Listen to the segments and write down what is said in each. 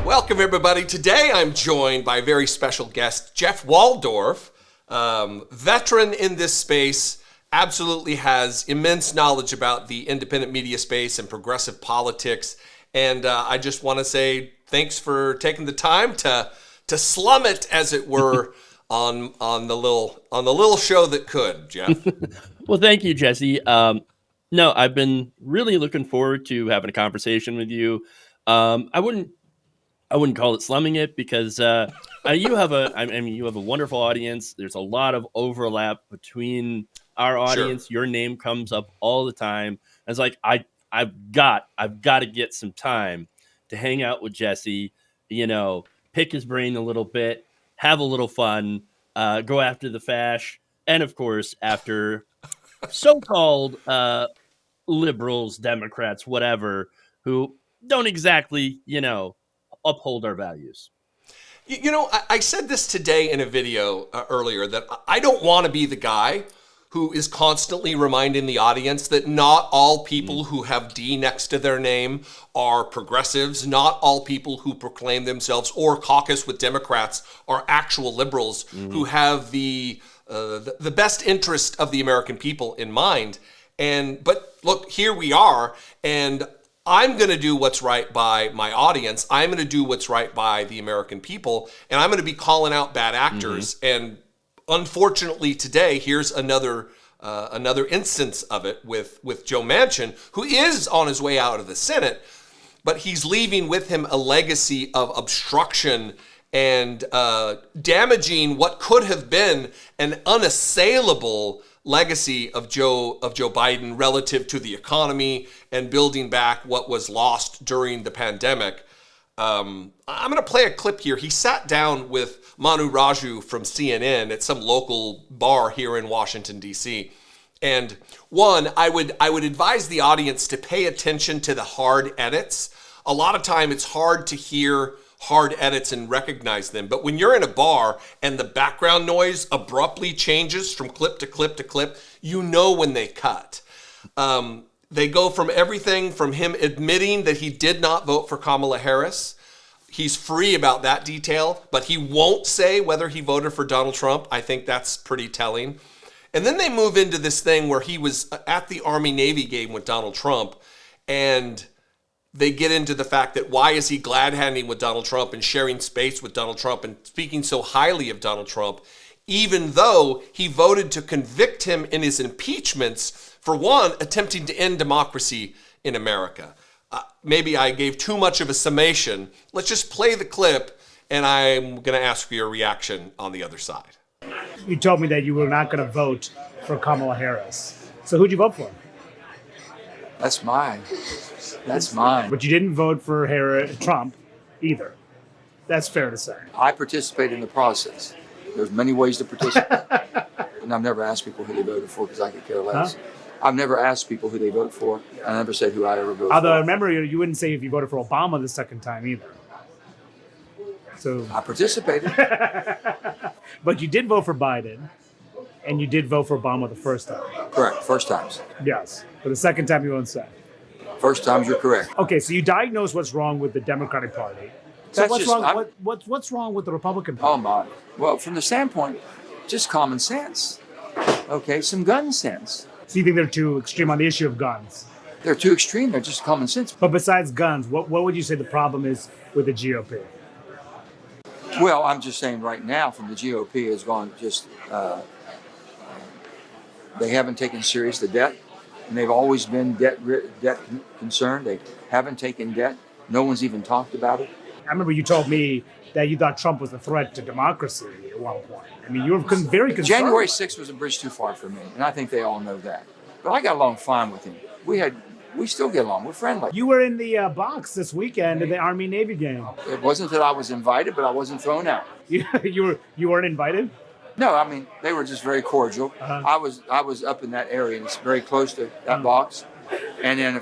Welcome, everybody. Today I'm joined by a very special guest, Jeff Waldorf, veteran in this space, absolutely has immense knowledge about the independent media space and progressive politics. And I just want to say thanks for taking the time to slum it, as it were, on the little show that could, Jeff. Well, thank you, Jesse. No, I've been really looking forward to having a conversation with you. I wouldn't call it slumming it because you have a wonderful audience. There's a lot of overlap between our audience. Sure. Your name comes up all the time. And it's like I've got to get some time to hang out with Jesse, pick his brain a little bit, have a little fun, go after the fash, and of course after so-called liberals, Democrats, whatever, who don't exactly, uphold our values. I said this today in a video earlier that I don't want to be the guy who is constantly reminding the audience that not all people who have D next to their name are progressives. Not all people who proclaim themselves or caucus with Democrats are actual liberals who have the best interest of the American people in mind. But look, here we are, and I'm going to do what's right by my audience. I'm going to do what's right by the American people, and I'm going to be calling out bad actors. And unfortunately, today, here's another instance of it with Joe Manchin, who is on his way out of the Senate, but he's leaving with him a legacy of obstruction and damaging what could have been an unassailable legacy of Joe Biden relative to the economy and building back what was lost during the pandemic. I'm going to play a clip here. He sat down with Manu Raju from CNN at some local bar here in Washington, D.C. And one, I would advise the audience to pay attention to the hard edits. A lot of time it's hard to hear hard edits and recognize them. But when you're in a bar and the background noise abruptly changes from clip to clip to clip, you know when they cut. They go from everything from him admitting that he did not vote for Kamala Harris. He's free about that detail, but he won't say whether he voted for Donald Trump. I think that's pretty telling. And then they move into this thing where he was at the Army-Navy game with Donald Trump, and they get into the fact that why is he glad-handing with Donald Trump and sharing space with Donald Trump and speaking so highly of Donald Trump, even though he voted to convict him in his impeachments for, one, attempting to end democracy in America. Maybe I gave too much of a summation. Let's just play the clip, and I'm going to ask for your reaction on the other side. You told me that you were not going to vote for Kamala Harris. So who'd you vote for? That's mine. That's mine. But you didn't vote for Trump either. That's fair to say. I participated in the process. There's many ways to participate. And I've never asked people who they voted for because I could care less. Huh? I've never asked people who they vote for. I never said who I ever voted for. Although I remember you wouldn't say if you voted for Obama the second time either. So I participated. But you did vote for Biden, and you did vote for Obama the first time. Correct. First times. Yes. But the second time you won't say. First times you're correct. Okay, so you diagnose what's wrong with the Democratic Party. So what's wrong with the Republican Party? Oh my. Well, from the standpoint, just common sense. Okay, some gun sense. So you think they're too extreme on the issue of guns? They're too extreme. They're just common sense. But besides guns, what would you say the problem is with the GOP? Well, I'm just saying right now from the GOP has gone just, they haven't taken serious the debt, and they've always been debt concerned. They haven't taken debt. No one's even talked about it. I remember you told me that you thought Trump was a threat to democracy at one point. I mean, you were very concerned. January 6th was a bridge too far for me, and I think they all know that. But I got along fine with him. We still get along. We're friendly. You were in the box this weekend in the Army-Navy game. It wasn't that I was invited, but I wasn't thrown out. You weren't invited? No, I mean, they were just very cordial. Uh-huh. I was up in that area, and it's very close to that box. And then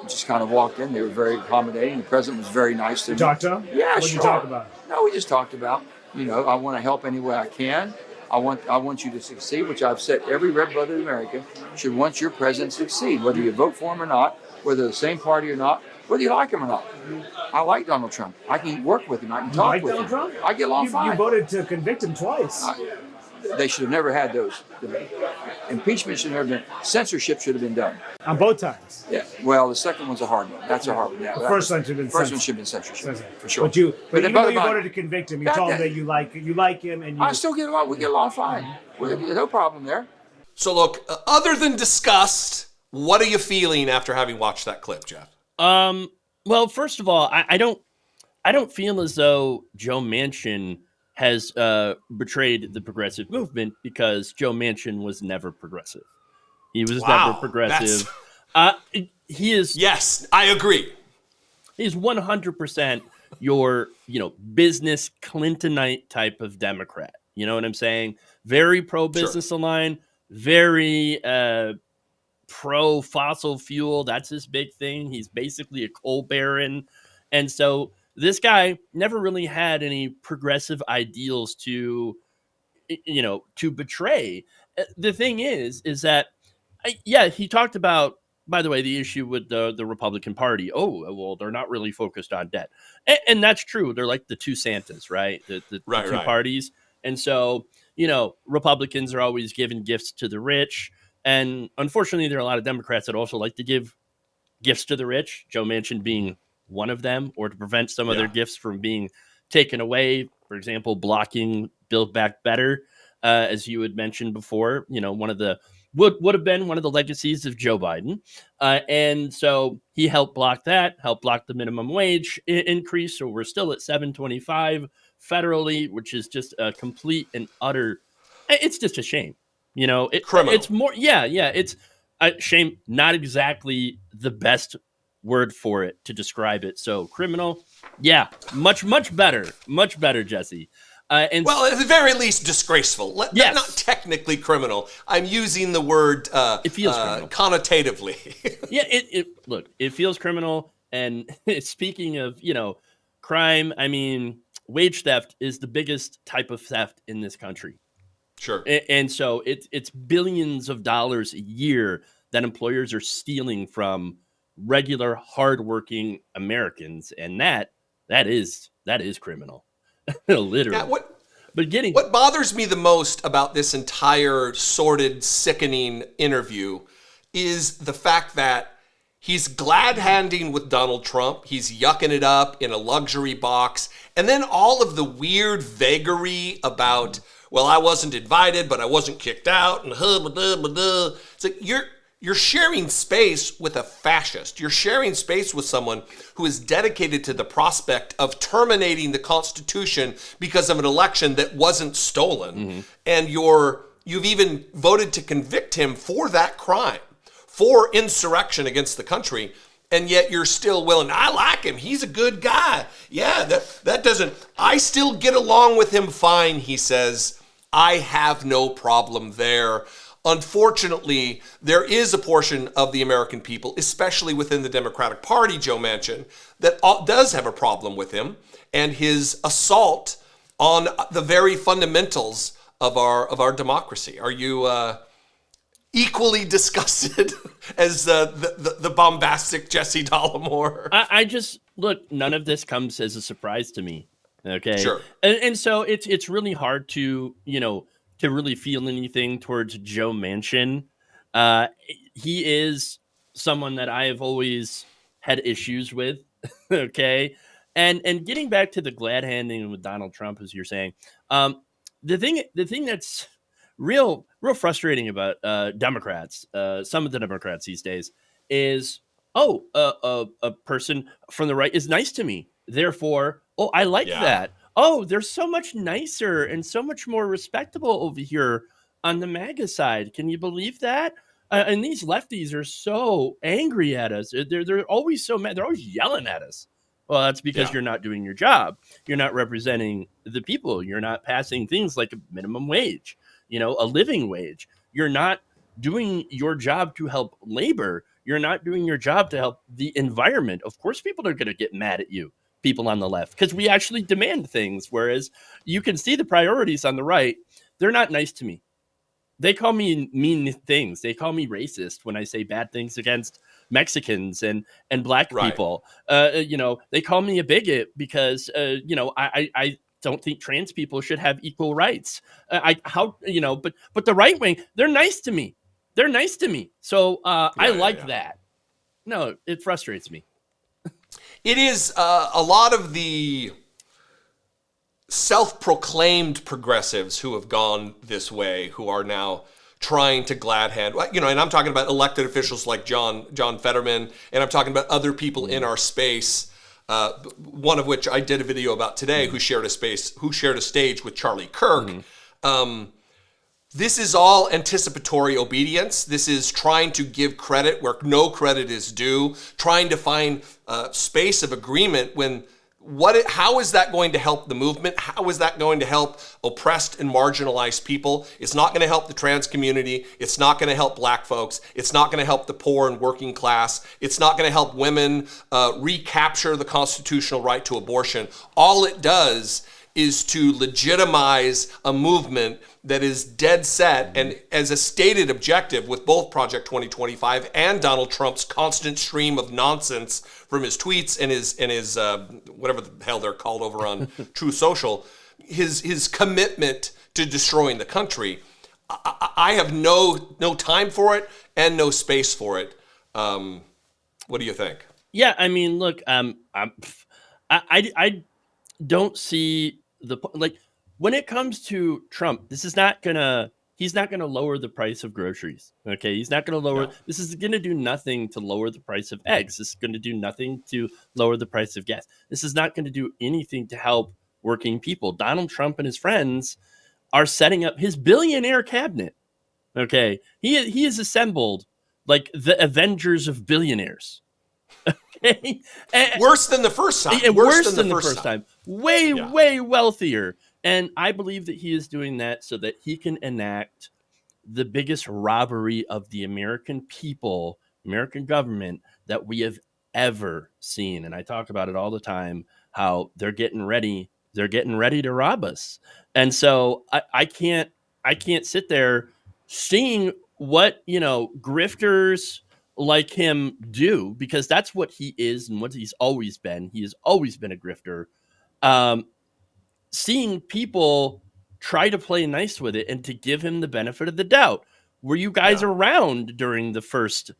just kind of walked in. They were very accommodating. The president was very nice to me. You talked to him? Yeah, What did you talk about? No, we just talked about, I want to help any way I can. I want you to succeed, which I've said every red blooded American should want your president to succeed, whether you vote for him or not, whether the same party or not. whether you like him or not. I like Donald Trump. I can work with him. I can You talk like with Donald him. Trump? I get along You fine. voted to convict him twice. They should have never had those. Impeachment should have never been. Censorship should have been done. On both times. Yeah. Well, the second one's a hard one. That's a hard one. Yeah. The first one should have been First one censored. should have been censorship Censored. for sure. But even the though bottom you line- voted to convict him, you That- told him that- that you like him, and you. I still get along. We get along fine. No problem there. So look, other than disgust, what are you feeling after having watched that clip, Jeff? Well, first of all, I don't feel as though Joe Manchin has betrayed the progressive movement, because Joe Manchin was never progressive. He was Wow, never progressive. He is. Yes, I agree. He's 100% your, business Clintonite type of Democrat. You know what I'm saying? Very pro-business aligned, very pro-fossil fuel. That's his big thing. He's basically a coal baron. And so this guy never really had any progressive ideals to betray. The thing is that, he talked about, by the way, the issue with the Republican Party. Oh, well, they're not really focused on debt. And that's true. They're like the two Santas, right? The two parties. And so, Republicans are always giving gifts to the rich. And unfortunately, there are a lot of Democrats that also like to give gifts to the rich, Joe Manchin being one of them, or to prevent some of their gifts from being taken away. For example, blocking Build Back Better, as you had mentioned before, one of the would have been one of the legacies of Joe Biden. And so he helped block that, helped block the minimum wage increase. So we're still at $7.25 federally, which is just a complete and utter, it's just a shame. Criminal. It's more, it's a shame. Not exactly the best word for it to describe it. So criminal. Yeah. Much better, Jesse. Well, at the very least, disgraceful. Yes. Not technically criminal. I'm using the word it feels criminal. Connotatively. Look, it feels criminal. And speaking of, crime, I mean, wage theft is the biggest type of theft in this country. Sure. And so it's billions of dollars a year that employers are stealing from regular, hardworking Americans. And that is criminal. Literally. Yeah, what bothers me the most about this entire sordid, sickening interview is the fact that he's glad-handing with Donald Trump. He's yucking it up in a luxury box. And then all of the weird vagary about, well, I wasn't invited, but I wasn't kicked out, and it's like you're sharing space with a fascist. You're sharing space with someone who is dedicated to the prospect of terminating the Constitution because of an election that wasn't stolen. Mm-hmm. And you've even voted to convict him for that crime, for insurrection against the country. And yet you're still willing. I like him. He's a good guy. Yeah, that doesn't. I still get along with him fine, he says. I have no problem there. Unfortunately, there is a portion of the American people, especially within the Democratic Party, Joe Manchin, that does have a problem with him and his assault on the very fundamentals of our democracy. Are you equally disgusted as the bombastic Jesse Dollemore? I just look. None of this comes as a surprise to me. Okay, sure. And so it's really hard to to really feel anything towards Joe Manchin. He is someone that I have always had issues with. Okay. And getting back to the glad handing with Donald Trump, as you're saying, the thing that's real frustrating about Democrats, some of the Democrats these days, is a person from the right is nice to me. Therefore, I like that. Oh, they're so much nicer and so much more respectable over here on the MAGA side. Can you believe that? And these lefties are so angry at us. They're always so mad. They're always yelling at us. Well, that's because you're not doing your job. You're not representing the people. You're not passing things like a minimum wage, a living wage. You're not doing your job to help labor. You're not doing your job to help the environment. Of course, people are going to get mad at you. People on the left, because we actually demand things, whereas you can see the priorities on the right. They're not nice to me. they call me mean things. They call me racist when I say bad things against Mexicans and black Right. people. They call me a bigot because I don't think trans people should have equal rights. But the right wing, they're nice to me. They're nice to me. So I like that. No, it frustrates me. It is a lot of the self-proclaimed progressives who have gone this way, who are now trying to glad hand, and I'm talking about elected officials like John Fetterman, and I'm talking about other people in our space. One of which I did a video about today, who shared a stage with Charlie Kirk. This is all anticipatory obedience. This is trying to give credit where no credit is due, trying to find space of agreement when how is that going to help the movement? How is that going to help oppressed and marginalized people? It's not going to help the trans community. It's not going to help black folks. It's not going to help the poor and working class. It's not going to help women recapture the constitutional right to abortion. All it does is to legitimize a movement that is dead set and as a stated objective with both Project 2025 and Donald Trump's constant stream of nonsense from his tweets and his whatever the hell they're called over on True Social, his commitment to destroying the country. I have no time for it and no space for it. What do you think? Yeah, I mean, look, I don't see when it comes to Trump, he's not gonna lower the price of groceries. Okay, he's not gonna lower. No. This is gonna do nothing to lower the price of eggs. This is gonna do nothing to lower the price of gas. This is not gonna do anything to help working people. Donald Trump and his friends are setting up his billionaire cabinet. Okay, he has assembled like the Avengers of billionaires. Okay, worse than the first time. Worse than the first time. Way wealthier. And I believe that he is doing that so that he can enact the biggest robbery of the American people, American government that we have ever seen. And I talk about it all the time, how they're getting ready to rob us. And so I can't sit there seeing what, grifters like him do, because that's what he is and what he's always been. He has always been a grifter. Seeing people try to play nice with it and to give him the benefit of the doubt. Were you guys around during the first,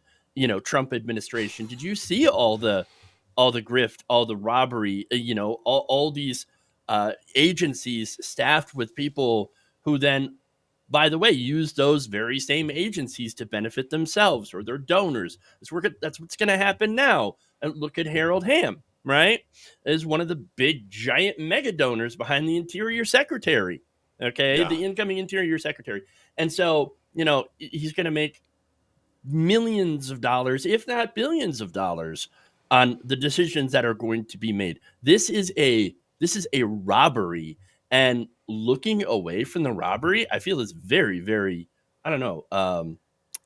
Trump administration? Did you see all the grift, all the robbery, all these agencies staffed with people who then, by the way, use those very same agencies to benefit themselves or their donors? That's what's going to happen now. And look at Harold Hamm, right? Is one of the big, giant mega donors behind the Interior Secretary, okay? The incoming Interior Secretary. And so, he's going to make millions of dollars, if not billions of dollars, on the decisions that are going to be made. This is a robbery. And looking away from the robbery, I feel is very, very, I don't know.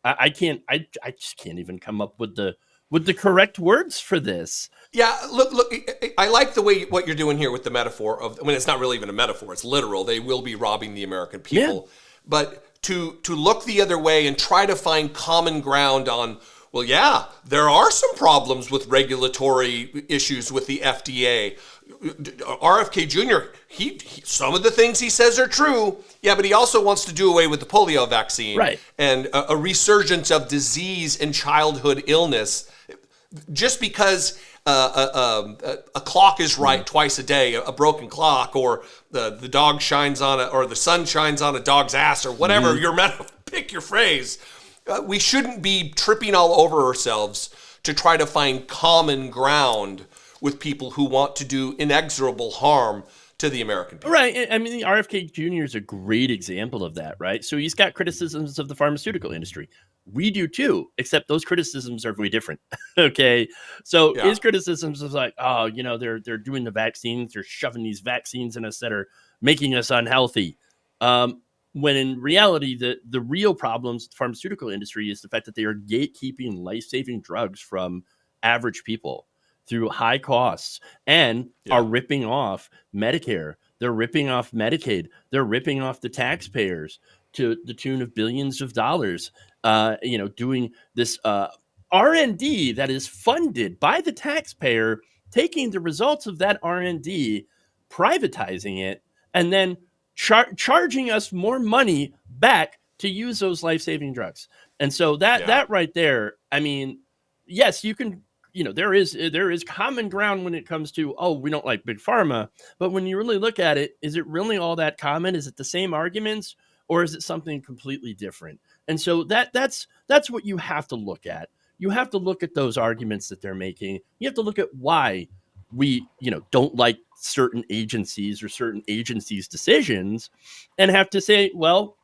I just can't even come up with the correct words for this. Yeah, look, I like the way what you're doing here with the metaphor of, it's not really even a metaphor, it's literal. They will be robbing the American people. Yeah. But to look the other way and try to find common ground on, well, yeah, there are some problems with regulatory issues with the FDA. RFK Jr., he some of the things he says are true. Yeah, but he also wants to do away with the polio vaccine. Right. And a resurgence of disease and childhood illness. Just because a clock is right twice a day, a broken clock, or the dog shines on or the sun shines on a dog's ass, or whatever your pick your phrase. We shouldn't be tripping all over ourselves to try to find common ground with people who want to do inexorable harm to the American people. Right. I mean, the RFK Jr. is a great example of that, right? So he's got criticisms of the pharmaceutical industry. We do too, except those criticisms are very different. Okay. So his criticisms is like, they're doing the vaccines, they're shoving these vaccines in us that are making us unhealthy. When in reality, the real problems with the pharmaceutical industry is the fact that they are gatekeeping life-saving drugs from average people through high costs and are ripping off Medicare, They're ripping off Medicaid. They're ripping off the taxpayers to the tune of billions of dollars. Doing this R&D that is funded by the taxpayer, taking the results of that R&D, privatizing it, and then charging us more money back to use those life-saving drugs. And so that right there, I mean, yes, you can, there is common ground when it comes to, we don't like big pharma, but when you really look at it, is it really all that common? Is it the same arguments, or is it something completely different? And so that's what you have to look at. You have to look at those arguments that they're making. You have to look at why we, don't like certain agencies or certain agencies' decisions, and have to say, well,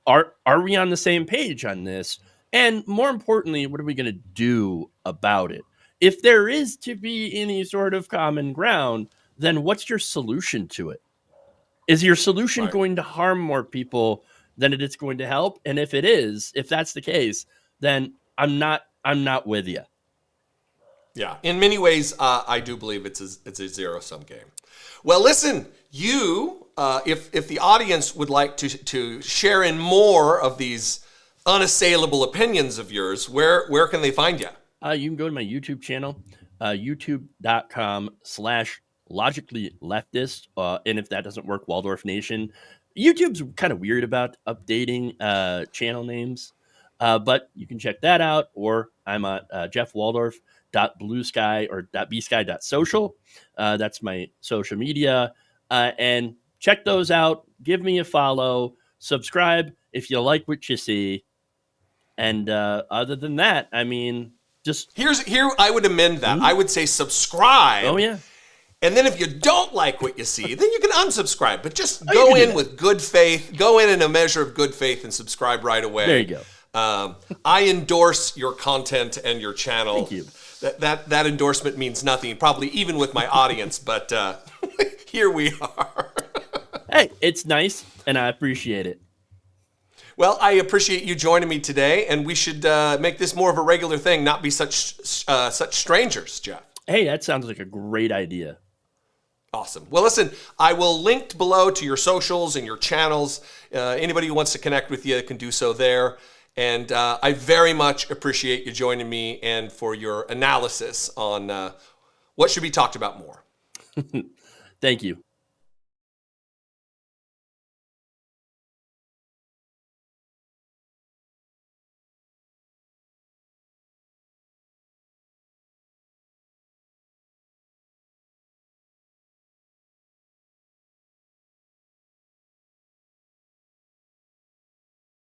are we on the same page on this? And more importantly, what are we going to do about it? If there is to be any sort of common ground, then what's your solution to it? Is your solution going to harm more people than it is going to help? And if that's the case, then I'm not with you. Yeah, in many ways, I do believe it's a zero-sum game. Well, listen, if the audience would like to share in more of these unassailable opinions of yours, where can they find you? You can go to my YouTube channel, youtube.com/logicallyleftist. And if that doesn't work, Waldorf Nation. YouTube's kind of weird about updating channel names, but you can check that out. Or I'm at jeffwaldorf.bluesky or .bsky.social. That's my social media. And check those out. Give me a follow. Subscribe if you like what you see. And other than that, I mean, just here I would amend that. I would say subscribe. Oh yeah. And then if you don't like what you see, then you can unsubscribe. But just go in with good faith. Go in a measure of good faith and subscribe right away. There you go. I endorse your content and your channel. Thank you. That endorsement means nothing, probably even with my audience. But here we are. Hey, it's nice, and I appreciate it. Well, I appreciate you joining me today, and we should make this more of a regular thing, not be such strangers, Jeff. Hey, that sounds like a great idea. Awesome. Well, listen, I will link below to your socials and your channels. Anybody who wants to connect with you can do so there. And I very much appreciate you joining me and for your analysis on what should be talked about more. Thank you.